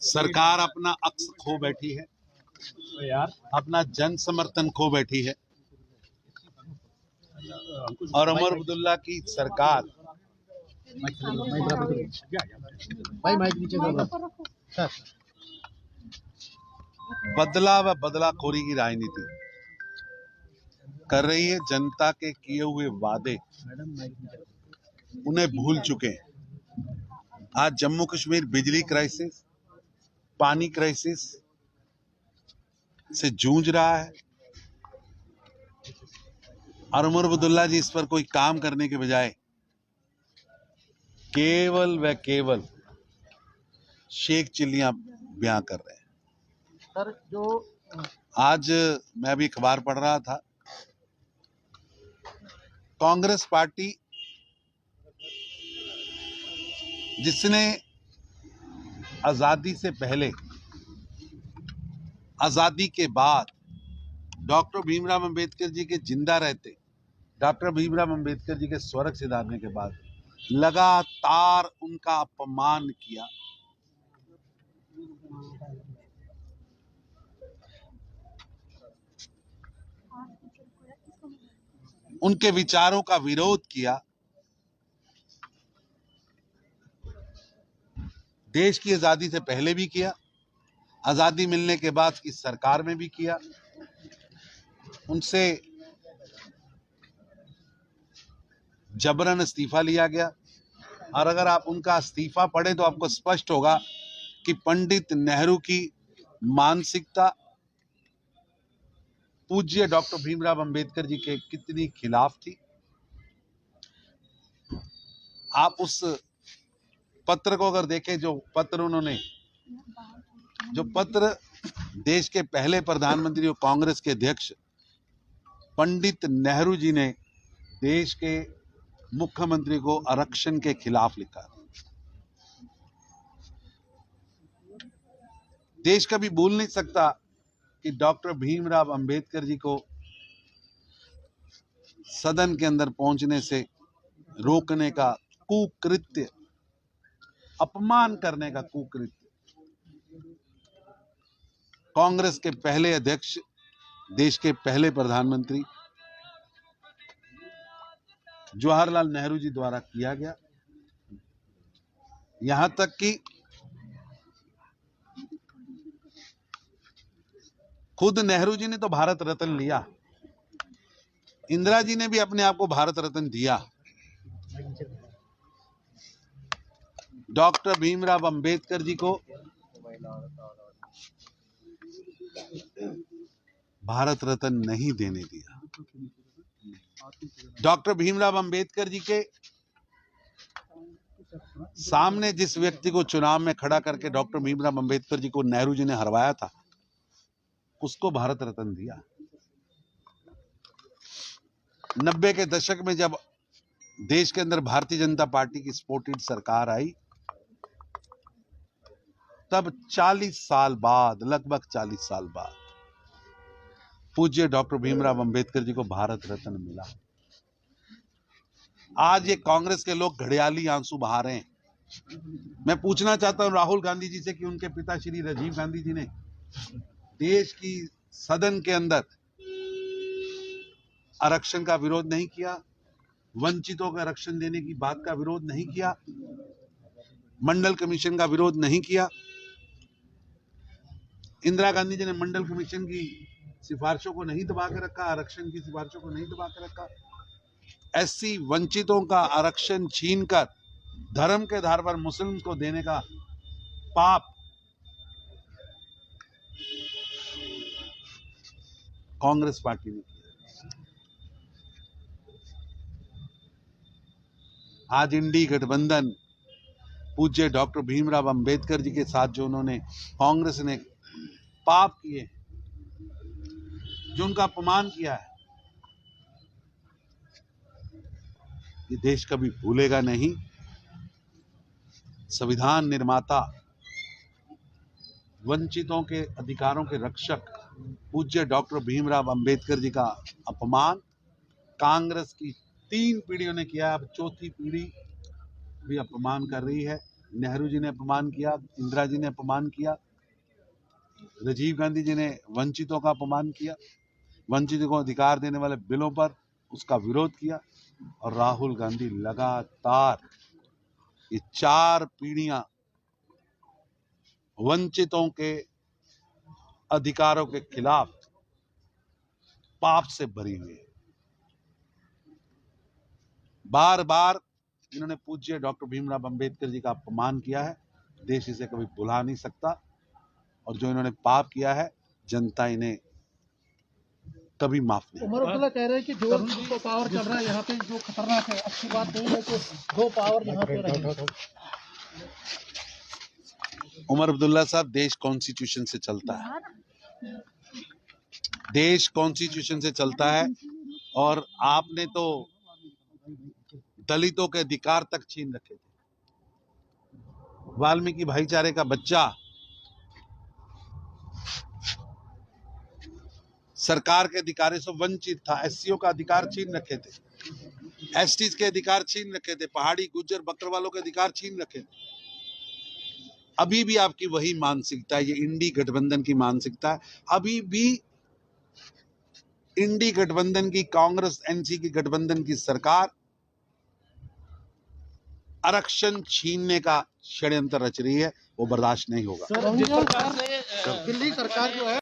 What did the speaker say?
सरकार अपना अक्स खो बैठी है, अपना जन समर्थन खो बैठी है और उमर अब्दुल्ला की सरकार बदला व बदलाखोरी की राजनीति कर रही है। जनता के किए हुए वादे उन्हें भूल चुके हैं। आज जम्मू कश्मीर बिजली क्राइसिस, पानी क्राइसिस से जूझ रहा है और उमर अब्दुल्ला जी इस पर कोई काम करने के बजाय केवल व केवल शेख चिल्लियां बयां कर रहे हैं। सर, जो आज मैं भी अखबार पढ़ रहा था, कांग्रेस पार्टी जिसने आजादी से पहले, आजादी के बाद, डॉक्टर भीमराव अंबेडकर जी के जिंदा रहते, डॉक्टर भीमराव अंबेडकर जी के स्वर्ग सिधारने के बाद लगातार उनका अपमान किया, उनके विचारों का विरोध किया, देश की आजादी से पहले भी किया, आजादी मिलने के बाद की सरकार में भी किया। उनसे जबरन इस्तीफा लिया गया और अगर आप उनका इस्तीफा पढ़े तो आपको स्पष्ट होगा कि पंडित नेहरू की मानसिकता पूज्य डॉक्टर भीमराव अंबेडकर जी के कितनी खिलाफ थी। आप उस पत्र को अगर देखें, जो पत्र देश के पहले प्रधानमंत्री और कांग्रेस के अध्यक्ष पंडित नेहरू जी ने देश के मुख्यमंत्री को आरक्षण के खिलाफ लिखा। देश कभी भूल नहीं सकता कि डॉक्टर भीमराव अंबेडकर जी को सदन के अंदर पहुंचने से रोकने का कुकृत्य, अपमान करने का कुकृत्य कांग्रेस के पहले अध्यक्ष, देश के पहले प्रधानमंत्री जवाहरलाल नेहरू जी द्वारा किया गया। यहां तक कि खुद नेहरू जी ने तो भारत रत्न लिया, इंदिरा जी ने भी अपने आप को भारत रत्न दिया। डॉक्टर भीमराव अंबेडकर जी को भारत रत्न नहीं देने दिया। डॉक्टर भीमराव अंबेडकर जी के सामने जिस व्यक्ति को चुनाव में खड़ा करके डॉक्टर भीमराव अंबेडकर जी को नेहरू जी ने हरवाया था, उसको भारत रत्न दिया। 90 के दशक में जब देश के अंदर भारतीय जनता पार्टी की सपोर्टेड सरकार आई, तब 40 साल बाद, लगभग 40 साल बाद पूज्य डॉक्टर भीमराव अंबेडकर जी को भारत रत्न मिला। आज ये कांग्रेस के लोग घड़ियाली आंसू बहा रहे हैं। मैं पूछना चाहता हूं राहुल गांधी जी से कि उनके पिता श्री राजीव गांधी जी ने देश की सदन के अंदर आरक्षण का विरोध नहीं किया, वंचितों को आरक्षण देने की बात का विरोध नहीं किया, मंडल कमीशन का विरोध नहीं किया। इंदिरा गांधी जी ने मंडल कमीशन की सिफारिशों को नहीं दबा के रखा, आरक्षण की सिफारिशों को नहीं दबा के रखा। एससी वंचितों का आरक्षण छीनकर धर्म के आधार पर मुस्लिम को देने का पाप कांग्रेस पार्टी ने किया। आज इंडी गठबंधन पूज्य डॉक्टर भीमराव अंबेडकर जी के साथ जो उन्होंने, कांग्रेस ने पाप किए, जो उनका अपमान किया है, ये देश कभी भूलेगा नहीं। संविधान निर्माता, वंचितों के अधिकारों के रक्षक पूज्य डॉक्टर भीमराव अंबेडकर जी का अपमान कांग्रेस की 3 पीढ़ियों ने किया। अब 4थी पीढ़ी भी अपमान कर रही है। नेहरू जी ने अपमान किया, इंदिरा जी ने अपमान किया, राजीव गांधी जी ने वंचितों का अपमान किया, वंचितों को अधिकार देने वाले बिलों पर उसका विरोध किया, और राहुल गांधी लगातार ये 4 पीढ़ियां वंचितों के अधिकारों के खिलाफ पाप से भरी हुई है। बार बार इन्होंने पूज्य डॉक्टर भीमराव अंबेडकर जी का अपमान किया है, देश इसे कभी भुला नहीं सकता, और जो इन्होंने पाप किया है जनता इन्हें कभी माफ नहीं। उमर अब्दुल्ला कह रहे हैं कि जो पावर चल रहा है यहाँ पे जो खतरनाक है, अच्छी बात नहीं है कि दो पावर यहाँ पे रहे। उमर अब्दुल्ला साहब, देश कॉन्स्टिट्यूशन से चलता है, देश कॉन्स्टिट्यूशन से चलता है, और आपने तो दलितों के अधिकार तक छीन रखे थे। वाल्मीकि भाईचारे का बच्चा सरकार के अधिकारों से वंचित था, एससीओ का अधिकार छीन रखे थे, एसटीज के अधिकार छीन रखे थे, पहाड़ी गुज्जर बकरवालों के अधिकार छीन रखे थे। अभी भी आपकी वही मानसिकता है, ये इंडी गठबंधन की मानसिकता है। अभी भी इंडी गठबंधन की, कांग्रेस एनसी की गठबंधन की सरकार आरक्षण छीनने का षड्यंत्र रच रही है, वो बर्दाश्त नहीं होगा। दिल्ली सरकार जो है